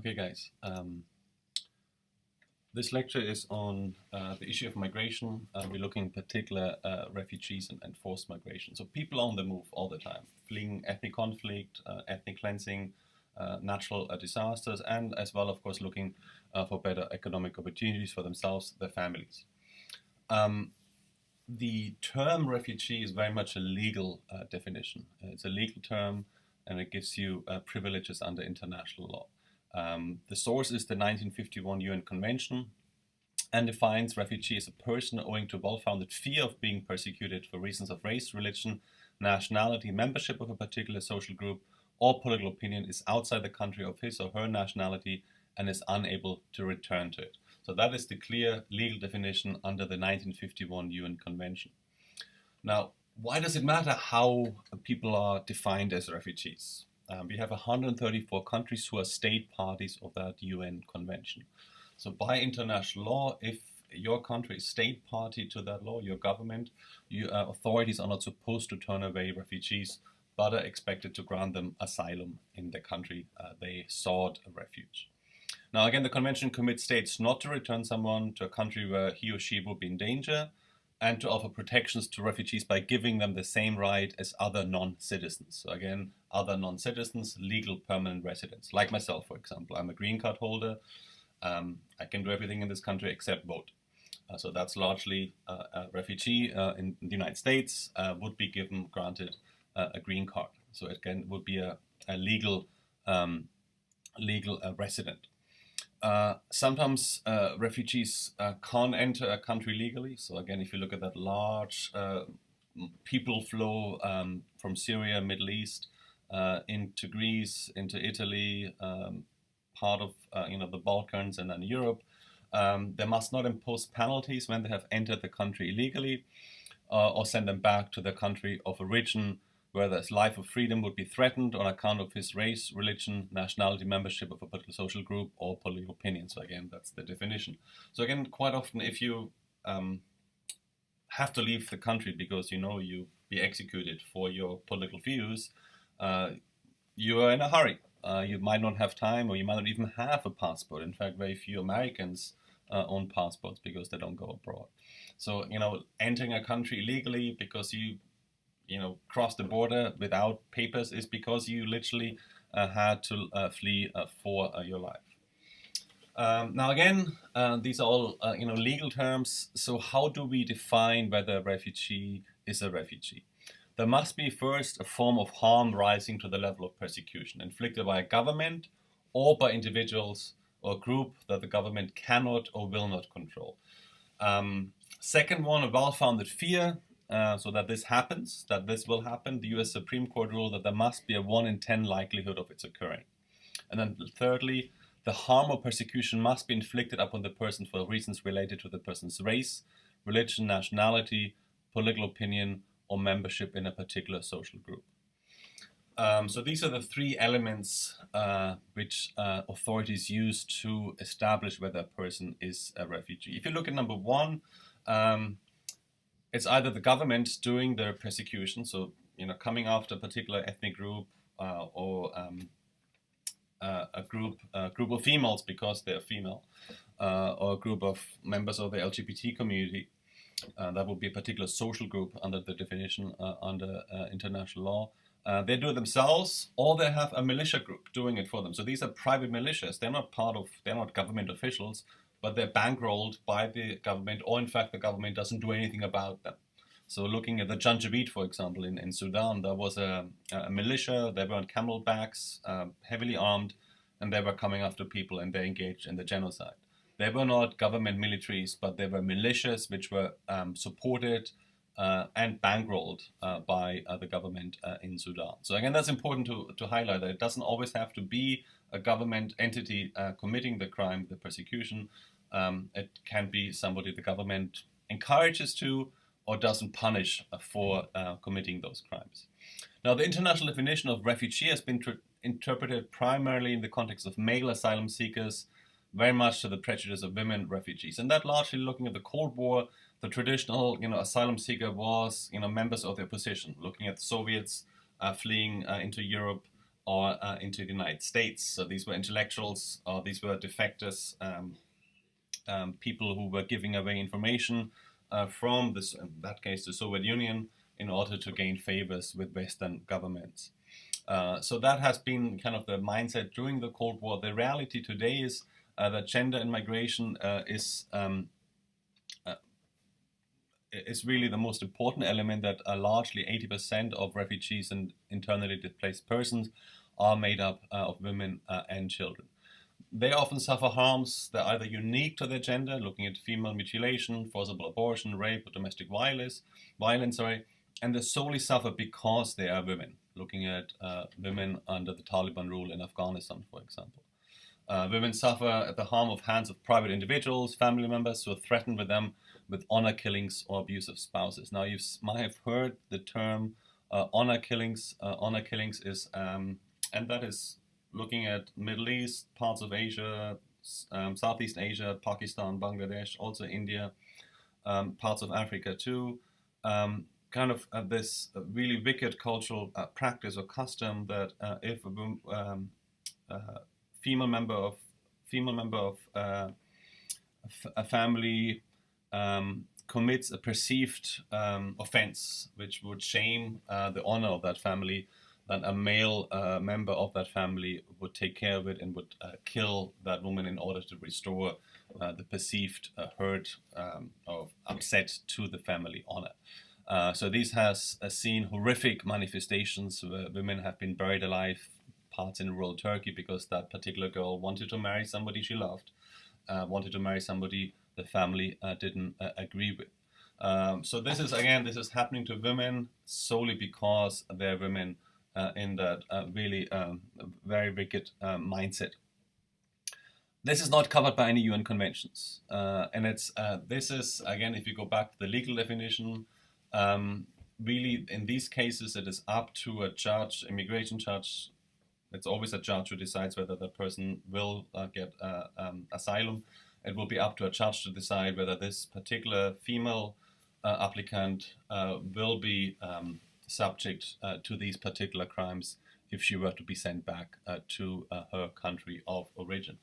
Okay, guys. This lecture is on the issue of migration. We're looking in particular refugees and forced migration. So people on the move all the time, fleeing ethnic conflict, ethnic cleansing, natural disasters, and as well, of course, looking for better economic opportunities for themselves, their families. The term refugee is very much a legal definition. It's a legal term, and it gives you privileges under international law. The source is the 1951 UN Convention and defines refugee as a person owing to well-founded fear of being persecuted for reasons of race, religion, nationality, membership of a particular social group, or political opinion is outside the country of his or her nationality and is unable to return to it. So that is the clear legal definition under the 1951 UN Convention. Now, why does it matter how people are defined as refugees? We have 134 countries who are state parties of that UN convention. So by international law, if your country is state party to that law, your government, authorities are not supposed to turn away refugees, but are expected to grant them asylum in the country they sought a refuge. Now again, the convention commits states not to return someone to a country where he or she will be in danger, and to offer protections to refugees by giving them the same right as other non-citizens. So again, other non-citizens, legal permanent residents, like myself, for example. I'm a green card holder. I can do everything in this country except vote. So that's largely a refugee in the United States would be granted a green card. So again, would be a legal resident. Sometimes refugees can't enter a country legally. So again, if you look at that large people flow from Syria, Middle East, into Greece, into Italy, part of the Balkans and then Europe, they must not impose penalties when they have entered the country illegally, or send them back to their country of origin, where his life of freedom would be threatened on account of his race, religion, nationality, membership of a particular social group, or political opinion. So again, that's the definition. So again, quite often, if you have to leave the country because you be executed for your political views, you are in a hurry. You might not have time, or you might not even have a passport. In fact, very few Americans own passports because they don't go abroad. So entering a country illegally because you cross the border without papers is because you literally had to flee for your life. Now again, these are all legal terms. So how do we define whether a refugee is a refugee? There must be first a form of harm rising to the level of persecution inflicted by a government or by individuals or a group that the government cannot or will not control. Second one, a well-founded fear. So that this happens, that this will happen. The US Supreme Court ruled that there must be a 1 in 10 likelihood of its occurring. And then thirdly, the harm or persecution must be inflicted upon the person for reasons related to the person's race, religion, nationality, political opinion, or membership in a particular social group. So these are the three elements which authorities use to establish whether a person is a refugee. If you look at number one, it's either the government doing the persecution, so coming after a particular ethnic group or a group of females because they're female, or a group of members of the LGBT community. That would be a particular social group under the definition under international law. They do it themselves, or they have a militia group doing it for them. So these are private militias. They're not government officials, but they're bankrolled by the government, or in fact the government doesn't do anything about them. So looking at the Janjaweed, for example, in Sudan, there was a militia. They were on camelbacks, heavily armed, and they were coming after people, and they engaged in the genocide. They were not government militaries, but they were militias which were supported and bankrolled by the government in Sudan. So again, that's important to highlight that it doesn't always have to be a government entity committing the crime, the persecution. It can be somebody the government encourages to or doesn't punish for committing those crimes. Now, the international definition of refugee has been interpreted primarily in the context of male asylum seekers, very much to the prejudice of women refugees. And that largely looking at the Cold War, the traditional asylum seeker was members of the opposition, looking at the Soviets fleeing into Europe, or into the United States. So these were intellectuals, or these were defectors, people who were giving away information from this, in that case, the Soviet Union, in order to gain favors with Western governments. So that has been kind of the mindset during the Cold War. The reality today is that gender and migration is really the most important element, that largely 80% of refugees and internally displaced persons are made up of women and children. They often suffer harms that are either unique to their gender, looking at female mutilation, forcible abortion, rape, or domestic violence, and they solely suffer because they are women, looking at women under the Taliban rule in Afghanistan, for example. Women suffer at the harm of hands of private individuals, family members who are threatened with them with honor killings or abusive spouses. Now, you might have heard the term honor killings. Honor killings is, and that is looking at Middle East, parts of Asia, Southeast Asia, Pakistan, Bangladesh, also India, parts of Africa too. Kind of this really wicked cultural practice or custom that if a female member of a family commits a perceived offense which would shame the honor of that family, then a male member of that family would take care of it and would kill that woman in order to restore the perceived hurt or upset to the family honor. So this has seen horrific manifestations where women have been buried alive, parts in rural Turkey, because that particular girl wanted to marry somebody she loved, wanted to marry somebody the family didn't agree with. So this is happening to women solely because they're women in that really very wicked mindset. This is not covered by any UN conventions, and this is, again, if you go back to the legal definition, really in these cases it is up to a judge, immigration judge. It's always a judge who decides whether the person will get asylum. It will be up to a judge to decide whether this particular female applicant will be subject to these particular crimes if she were to be sent back to her country of origin.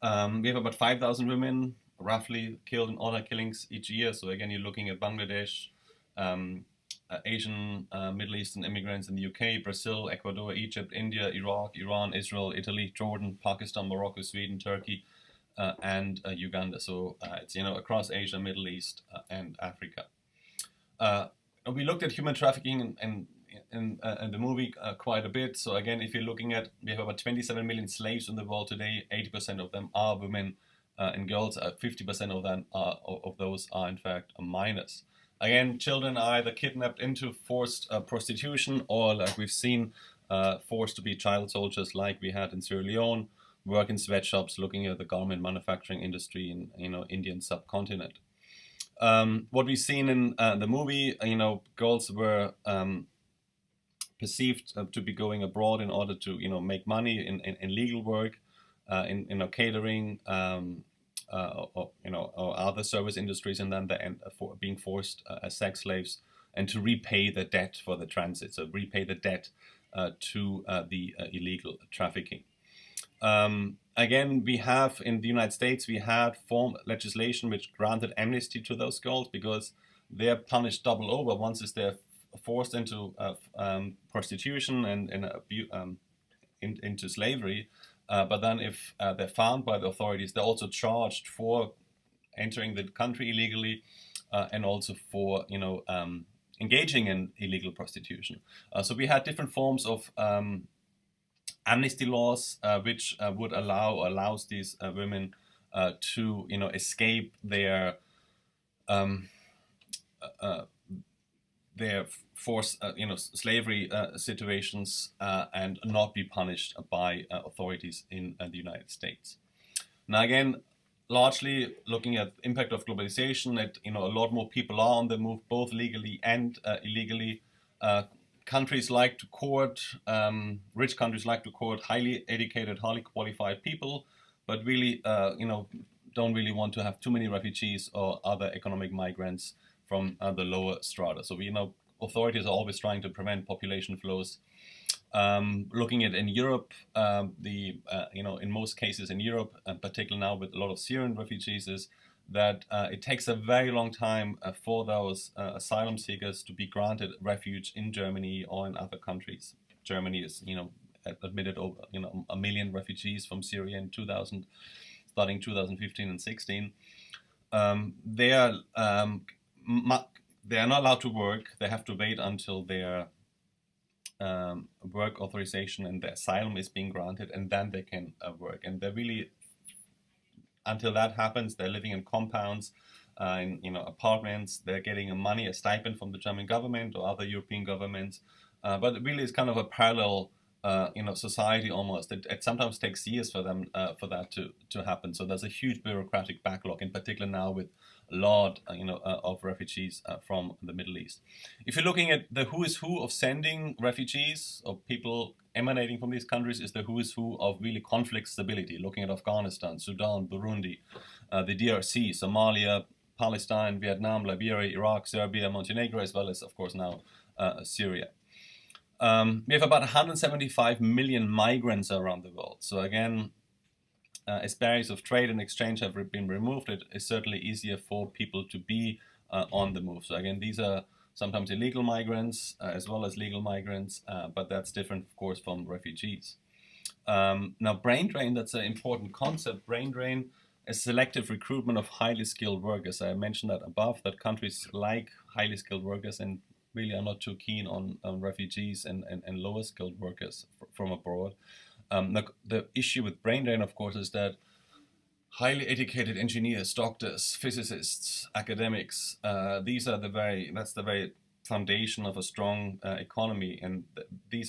We have about 5,000 women roughly killed in honor killings each year. So again, you're looking at Bangladesh, Asian, Middle Eastern immigrants in the UK, Brazil, Ecuador, Egypt, India, Iraq, Iran, Israel, Italy, Jordan, Pakistan, Morocco, Sweden, Turkey, and Uganda. So it's across Asia, Middle East, and Africa. We looked at human trafficking in the movie quite a bit. So again, if you're looking at, we have about 27 million slaves in the world today. 80% of them are women and girls. 50% of them of those are in fact minors. Again, children are either kidnapped into forced prostitution, or, like we've seen, forced to be child soldiers, like we had in Sierra Leone, work in sweatshops, looking at the garment manufacturing industry in Indian subcontinent. What we've seen in the movie, girls were perceived to be going abroad in order to make money in legal work, in catering, or other service industries, and then they end up being forced as sex slaves, and to repay the debt for the transit, so repay the debt to the illegal trafficking. Again, we have in the United States, we had formed legislation which granted amnesty to those girls, because they're punished double over. Once is they're forced into prostitution and into slavery, but then if they're found by the authorities, they're also charged for entering the country illegally and also for engaging in illegal prostitution. So we had different forms of amnesty laws which would allows these women to escape their forced slavery situations and not be punished by authorities in the United States. Now again, largely looking at the impact of globalization, that a lot more people are on the move, both legally and illegally. Countries like to court, rich countries like to court highly educated, highly qualified people, but really, don't really want to have too many refugees or other economic migrants from the lower strata. So authorities are always trying to prevent population flows Looking at in Europe, in most cases in Europe, particularly now with a lot of Syrian refugees, is that it takes a very long time for those asylum seekers to be granted refuge in Germany or in other countries. Germany is, admitted over, 1 million refugees from Syria in 2000, starting 2015 and 16. They are not allowed to work. They have to wait until their work authorization and their asylum is being granted, and then they can work. And they're really, until that happens, they're living in compounds, in apartments. They're getting a stipend from the German government or other European governments. But it really is kind of a parallel, society almost. It sometimes takes years for them for that to happen. So there's a huge bureaucratic backlog, in particular now with a lot, of refugees from the Middle East. If you're looking at the who is who of sending refugees or people emanating from these countries, is the who is who of really conflict stability. Looking at Afghanistan, Sudan, Burundi, the DRC, Somalia, Palestine, Vietnam, Liberia, Iraq, Serbia, Montenegro, as well as, of course, now Syria. We have about 175 million migrants around the world. So again, as barriers of trade and exchange have been removed, it is certainly easier for people to be on the move. So again, these are sometimes illegal migrants as well as legal migrants, but that's different, of course, from refugees. Now, brain drain, that's an important concept. Brain drain is selective recruitment of highly skilled workers. I mentioned that above, that countries like highly skilled workers and really are not too keen on refugees and lower skilled workers from abroad. The issue with brain drain, of course, is that highly educated engineers, doctors, physicists, academics, that's the very foundation of a strong economy, and that's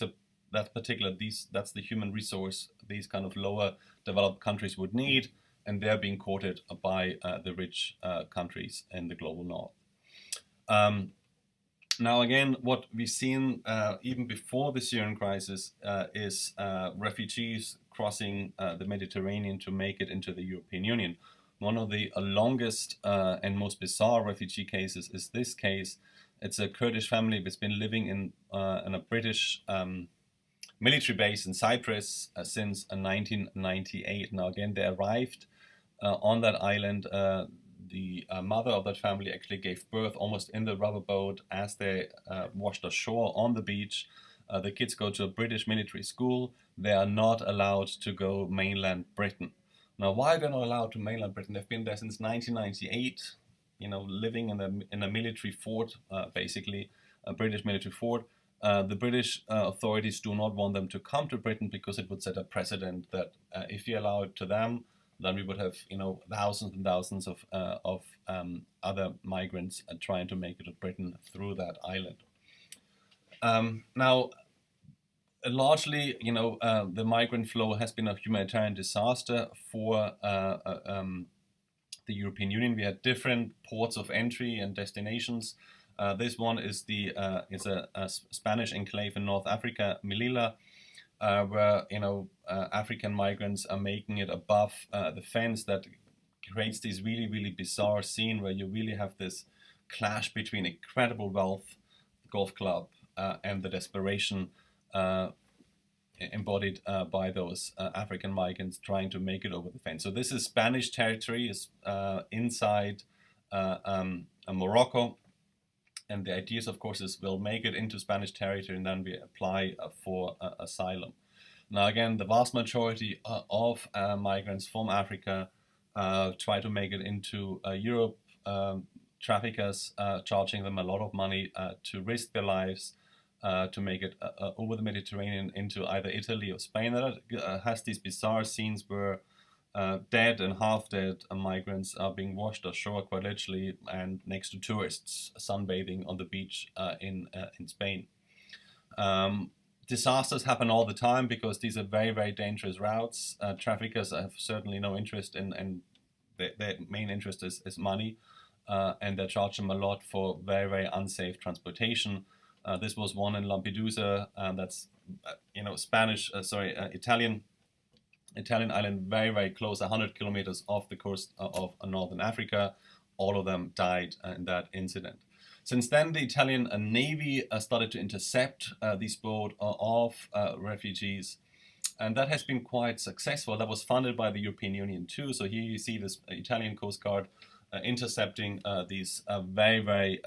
the human resource these kind of lower developed countries would need, and they're being courted by the rich countries in the global north. Now, again, what we've seen even before the Syrian crisis is refugees crossing the Mediterranean to make it into the European Union. One of the longest and most bizarre refugee cases is this case. It's a Kurdish family that's been living in a British military base in Cyprus since 1998. Now, again, they arrived on that island. The mother of that family actually gave birth almost in the rubber boat as they washed ashore on the beach. The kids go to a British military school. They are not allowed to go mainland Britain. Now, why they're not allowed to mainland Britain? They've been there since 1998, living in a military fort, basically, a British military fort. The British authorities do not want them to come to Britain because it would set a precedent that if you allow it to them, then we would have, thousands and thousands of other migrants trying to make it to Britain through that island. Now, largely, the migrant flow has been a humanitarian disaster for the European Union. We had different ports of entry and destinations. This one is a Spanish enclave in North Africa, Melilla, where African migrants are making it above the fence. That creates this really, really bizarre scene where you really have this clash between incredible wealth, golf club, and the desperation embodied by those African migrants trying to make it over the fence. So this is Spanish territory, is inside Morocco. And the idea, of course, is we'll make it into Spanish territory and then we apply for asylum. Now, again, the vast majority of migrants from Africa try to make it into Europe. Traffickers charging them a lot of money to risk their lives to make it over the Mediterranean into either Italy or Spain. That has these bizarre scenes where dead and half-dead migrants are being washed ashore, quite literally, and next to tourists sunbathing on the beach in Spain. Disasters happen all the time because these are very, very dangerous routes. Traffickers have certainly no interest in their main interest is money, and they charge them a lot for very, very unsafe transportation. This was one in Lampedusa, that's Italian island, very, very close, 100 kilometers off the coast of northern Africa. All of them died in that incident. Since then, the Italian Navy started to intercept these boats of refugees, and that has been quite successful. That was funded by the European Union too. So here you see this Italian Coast Guard intercepting these very, very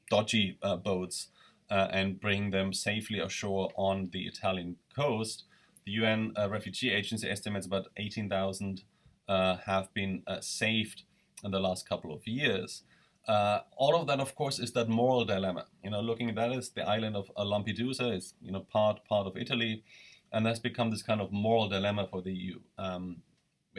dodgy boats and bring them safely ashore on the Italian coast. The UN Refugee Agency estimates about 18,000 have been saved in the last couple of years. All of that, of course, is that moral dilemma. Looking at that is the island of Lampedusa is, part of Italy, and that's become this kind of moral dilemma for the EU,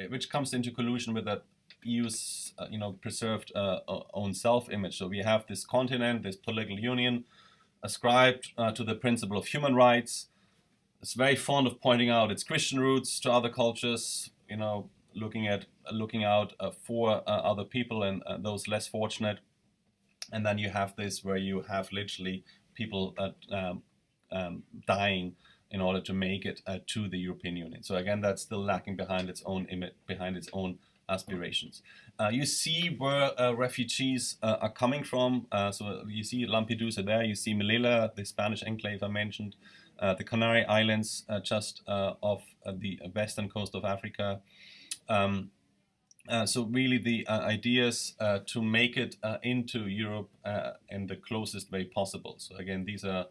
which comes into collusion with that EU's, preserved own self-image. So we have this continent, this political union, ascribed to the principle of human rights. It's very fond of pointing out its Christian roots to other cultures. Looking out for other people and those less fortunate, and then you have this where you have literally people dying in order to make it to the European Union. So again, that's still lacking behind its own image, behind its own aspirations. You see where refugees are coming from. So you see Lampedusa there. You see Melilla, the Spanish enclave I mentioned, the Canary Islands just off the western coast of Africa. So really the idea is to make it into Europe in the closest way possible. So again, these are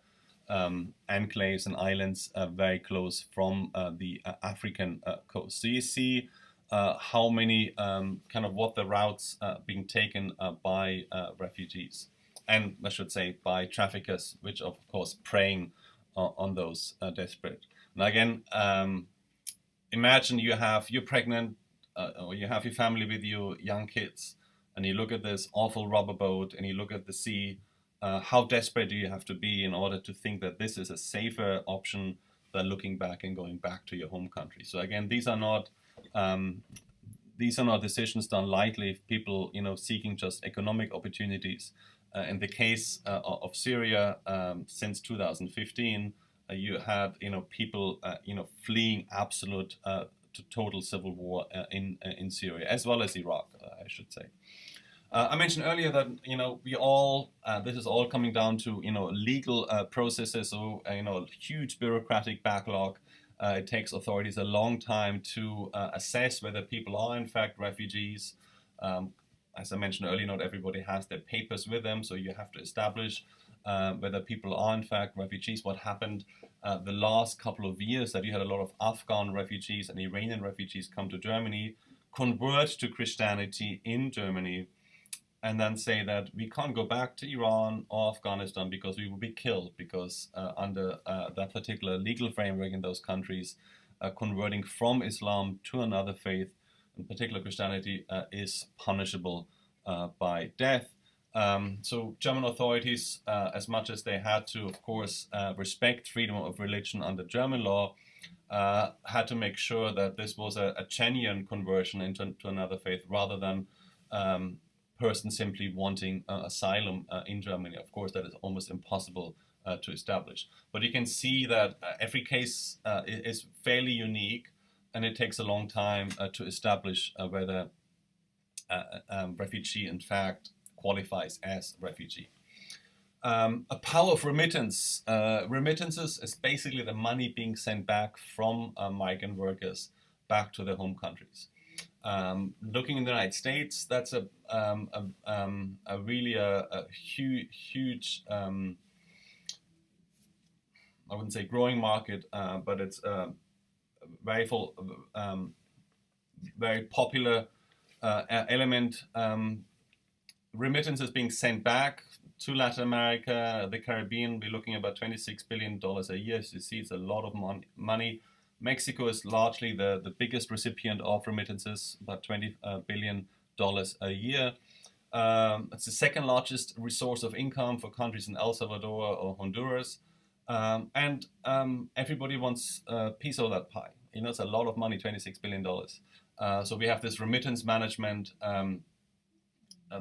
enclaves and islands very close from the African coast. So you see how many what the routes being taken by refugees, and I should say by traffickers, which of course preying on those desperate. Now again, imagine you're pregnant, or you have your family with you, young kids, and you look at this awful rubber boat and you look at the sea. How desperate do you have to be in order to think that this is a safer option than looking back and going back to your home country? So again, these are not decisions done lightly. If people, seeking just economic opportunities. In the case of Syria, since 2015, you had, people, fleeing absolute to total civil war in Syria, as well as Iraq, I should say. I mentioned earlier that we all this is all coming down to legal processes. So huge bureaucratic backlog. It takes authorities a long time to assess whether people are in fact refugees. As I mentioned earlier, not everybody has their papers with them, so you have to establish whether people are in fact refugees. What happened the last couple of years that you had a lot of Afghan refugees and Iranian refugees come to Germany, convert to Christianity in Germany, and then say that we can't go back to Iran or Afghanistan because we will be killed, because under that particular legal framework in those countries, converting from Islam to another faith, in particular Christianity, is punishable by death. So German authorities, as much as they had to, of course, respect freedom of religion under German law, had to make sure that this was a genuine conversion into another faith, rather than person simply wanting asylum in Germany. Of course, that is almost impossible to establish. But you can see that every case is fairly unique, and it takes a long time to establish whether a refugee, in fact, qualifies as refugee. A power of remittance. Remittances is basically the money being sent back from migrant workers back to their home countries. Looking in the United States, that's a really huge, I wouldn't say growing market, but it's very popular element. Remittances being sent back to Latin America, the Caribbean. We're looking at about $26 billion a year. As you see, it's a lot of money. Mexico is largely the biggest recipient of remittances, about $20 billion a year. It's the second largest resource of income for countries in El Salvador or Honduras. And everybody wants a piece of that pie. It's a lot of money, $26 billion. So we have this remittance management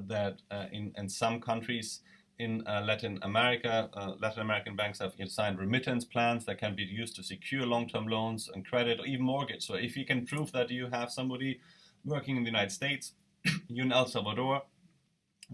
that in some countries in Latin America, Latin American banks have signed remittance plans that can be used to secure long-term loans and credit, or even mortgage. So if you can prove that you have somebody working in the United States, you in El Salvador,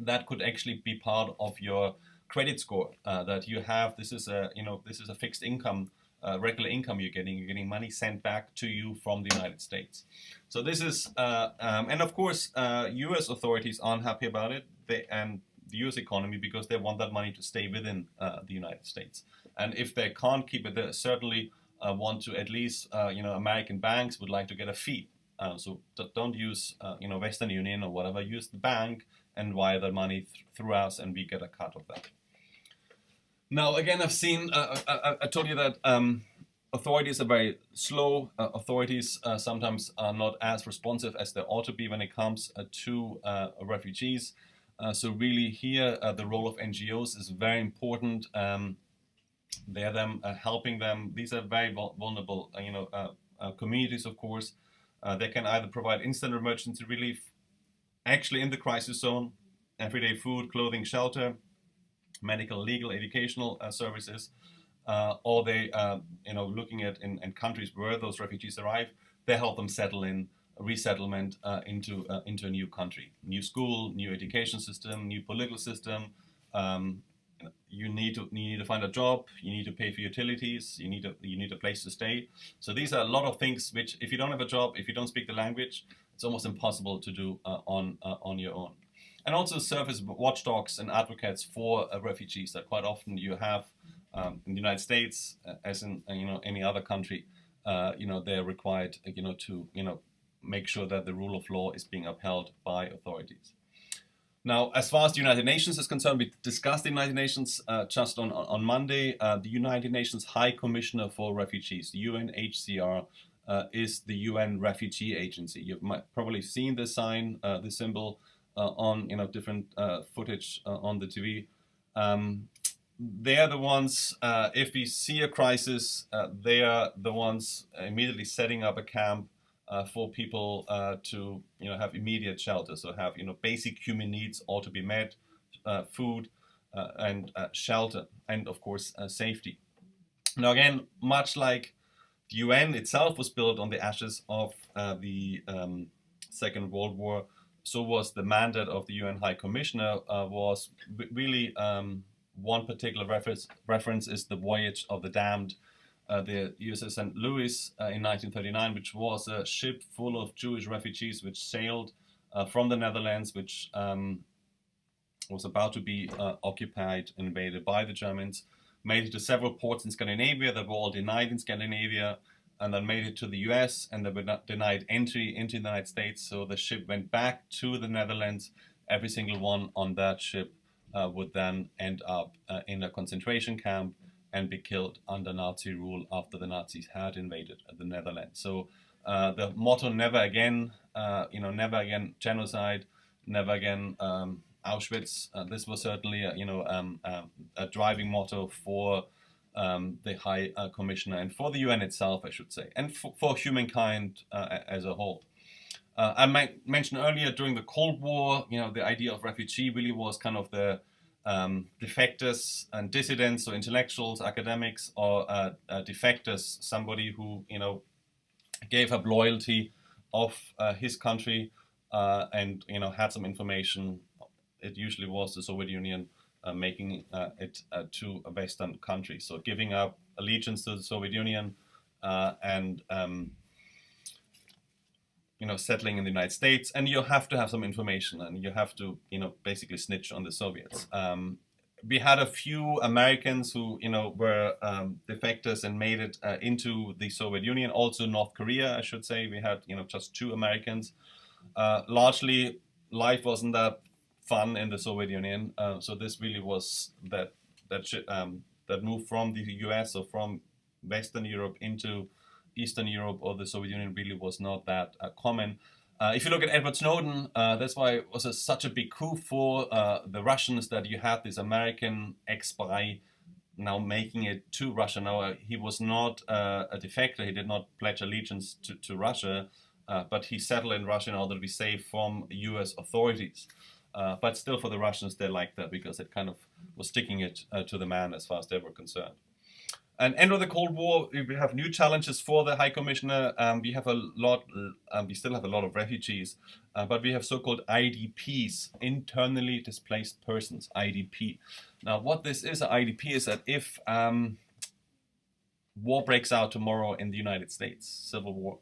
that could actually be part of your credit score, that you have. This is a fixed income, regular income you're getting. You're getting money sent back to you from the United States. So this is, and of course, U.S. authorities aren't happy about it, and the U.S. economy, because they want that money to stay within the United States. And if they can't keep it, they certainly want to at least, American banks would like to get a fee. So don't use, Western Union or whatever. Use the bank and wire the money through us, and we get a cut of that. Now, again, I've seen, I told you that authorities are very slow. Authorities sometimes are not as responsive as they ought to be when it comes to refugees. So really here, the role of NGOs is very important. They're them helping them. These are very vulnerable, communities, of course. They can either provide instant emergency relief, actually in the crisis zone, everyday food, clothing, shelter, medical, legal, educational services, or they, looking at in countries where those refugees arrive, they help them settle in, resettlement into a new country, new school, new education system, new political system. You need to find a job. You need to pay for utilities. You need a place to stay. So these are a lot of things which, if you don't have a job, if you don't speak the language, it's almost impossible to do on your own. And also serve as watchdogs and advocates for refugees that quite often you have in the United States, as in any other country. They're required to make sure that the rule of law is being upheld by authorities. Now, as far as the United Nations is concerned, we discussed the United Nations just on Monday. The United Nations High Commissioner for Refugees, the UNHCR, is the UN Refugee Agency. You've probably seen the sign, the symbol on different footage on the TV. They are the ones, if we see a crisis, they are the ones immediately setting up a camp for people to have immediate shelter. So have basic human needs ought to be met, food and shelter, and of course safety. Now again, much like the UN itself was built on the ashes of the Second World War, so was the mandate of the UN High Commissioner was really one particular reference is the Voyage of the Damned, the USS St. Louis in 1939, which was a ship full of Jewish refugees which sailed from the Netherlands, which was about to be occupied and invaded by the Germans, made it to several ports in Scandinavia that were all denied in Scandinavia, and then made it to the US, and they were not denied entry into the United States. So the ship went back to the Netherlands. Every single one on that ship would then end up in a concentration camp and be killed under Nazi rule after the Nazis had invaded the Netherlands. So the motto, never again, never again genocide, never again Auschwitz. This was certainly a driving motto for the High Commissioner and for the UN itself, I should say, and for humankind as a whole. I mentioned earlier, during the Cold War, the idea of refugee really was kind of the defectors and dissidents, so intellectuals, academics, or defectors, somebody who gave up loyalty of his country and had some information. It usually was the Soviet Union making it to a Western country, so giving up allegiance to the Soviet Union and settling in the United States, and you have to have some information, and you have to, basically snitch on the Soviets. We had a few Americans who, were defectors and made it into the Soviet Union. Also North Korea, I should say. We had, just 2 Americans. Largely, life wasn't that fun in the Soviet Union. So this really was that move from the US or from Western Europe into Eastern Europe or the Soviet Union really was not that common. If you look at Edward Snowden, that's why it was such a big coup for the Russians, that you had this American ex-spy now making it to Russia. Now, he was not a defector. He did not pledge allegiance to Russia, but he settled in Russia in order to be safe from US authorities. But still, for the Russians, they liked that because it kind of was sticking it to the man as far as they were concerned. And end of the Cold War, we have new challenges for the High Commissioner. We have a lot. We still have a lot of refugees, but we have so-called IDPs, internally displaced persons. IDP. Now, what this is, an IDP, is that if war breaks out tomorrow in the United States, civil war,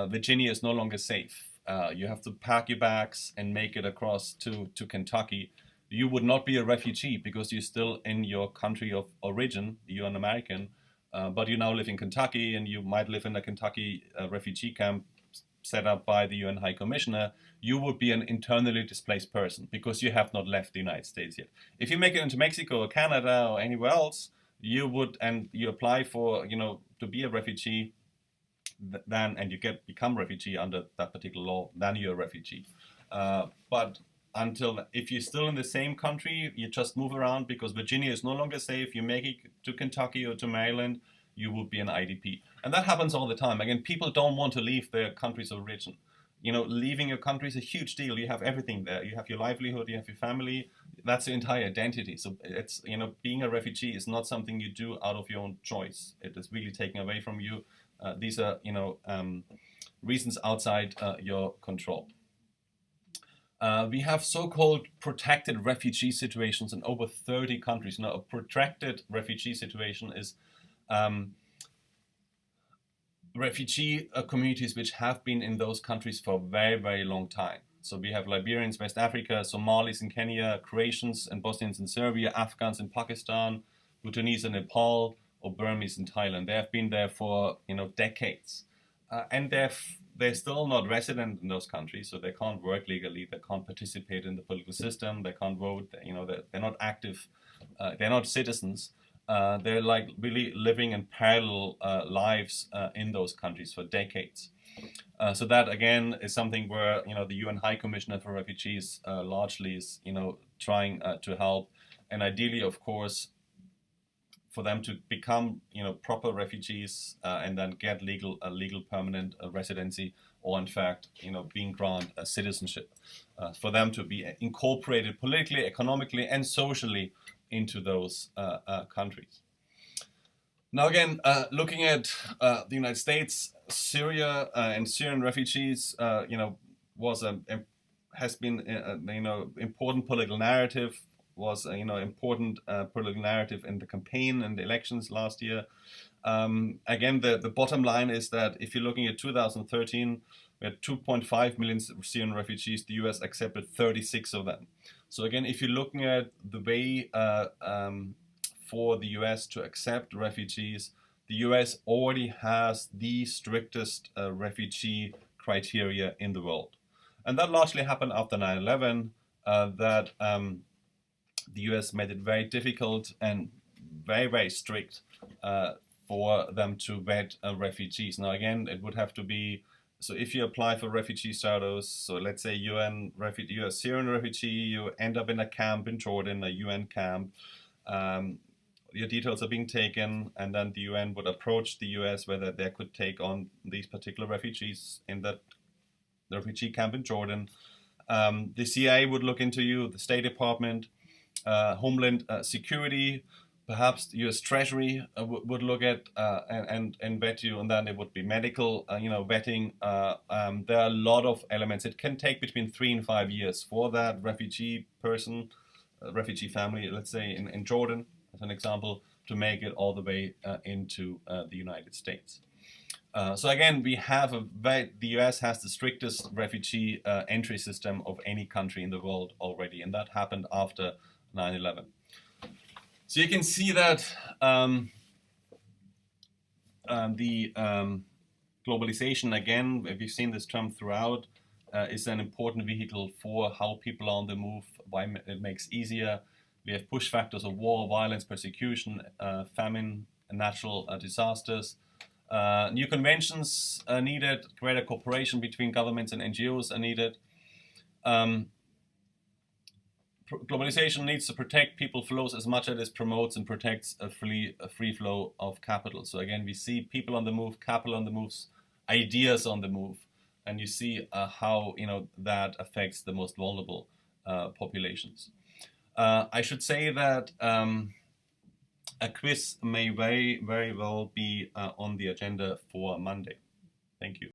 Virginia is no longer safe. You have to pack your bags and make it across to Kentucky. You would not be a refugee because you're still in your country of origin. You're an American, but you now live in Kentucky, and you might live in a Kentucky refugee camp set up by the UN High Commissioner. You would be an internally displaced person because you have not left the United States yet. If you make it into Mexico or Canada or anywhere else, you would, and you apply for, to be a refugee, then, and you become refugee under that particular law, then you're a refugee. But if you're still in the same country, you just move around because Virginia is no longer safe. You make it to Kentucky or to Maryland, you will be an IDP. And that happens all the time. Again, people don't want to leave their countries of origin. Leaving your country is a huge deal. You have everything there. You have your livelihood, you have your family. That's your entire identity. So it's, being a refugee is not something you do out of your own choice. It is really taken away from you. These are, reasons outside your control. We have so-called protected refugee situations in over 30 countries. Now, a protected refugee situation is refugee communities which have been in those countries for a very, very long time. So we have Liberians, West Africa, Somalis in Kenya, Croatians and Bosnians in Serbia, Afghans in Pakistan, Bhutanese in Nepal, or Burmese in Thailand. They have been there for decades, and they're still not resident in those countries, so they can't work legally, they can't participate in the political system, they can't vote, they're not active, they're not citizens. They're like really living in parallel lives in those countries for decades. So that again is something where the UN High Commissioner for Refugees largely is trying to help, and ideally, of course, for them to become proper refugees and then get legal permanent residency, or in fact being granted a citizenship, for them to be incorporated politically, economically, and socially into those countries. Now again, looking at the United States, Syria and Syrian refugees, has been important political narrative. Was important political narrative in the campaign and the elections last year. Again, the bottom line is that if you're looking at 2013, we had 2.5 million Syrian refugees. The US accepted 36 of them. So again, if you're looking at the way for the US to accept refugees, the US already has the strictest refugee criteria in the world. And that largely happened after 9/11, that the US made it very difficult and very, very strict for them to vet refugees. Now again, it would have to be, so if you apply for refugee status, so let's say you're a Syrian refugee, you end up in a camp in Jordan, a UN camp, your details are being taken, and then the UN would approach the US whether they could take on these particular refugees in that refugee camp in Jordan. The CIA would look into you, the State Department, Homeland Security, perhaps the US Treasury would look at and vet you, and then it would be medical vetting. There are a lot of elements. It can take between 3 and 5 years for that refugee person, refugee family, let's say in Jordan as an example, to make it all the way into the United States. So again, the US has the strictest refugee entry system of any country in the world already, and that happened after 9/11. So you can see that the globalization, again, we've seen this term throughout, is an important vehicle for how people are on the move, why it makes easier. We have push factors of war, violence, persecution, famine, and natural disasters. New conventions are needed, greater cooperation between governments and NGOs are needed. Globalization needs to protect people flows as much as it promotes and protects a free flow of capital. So again, we see people on the move, capital on the moves, ideas on the move, and you see how that affects the most vulnerable populations. I should say that a quiz may very well be on the agenda for Monday. Thank you.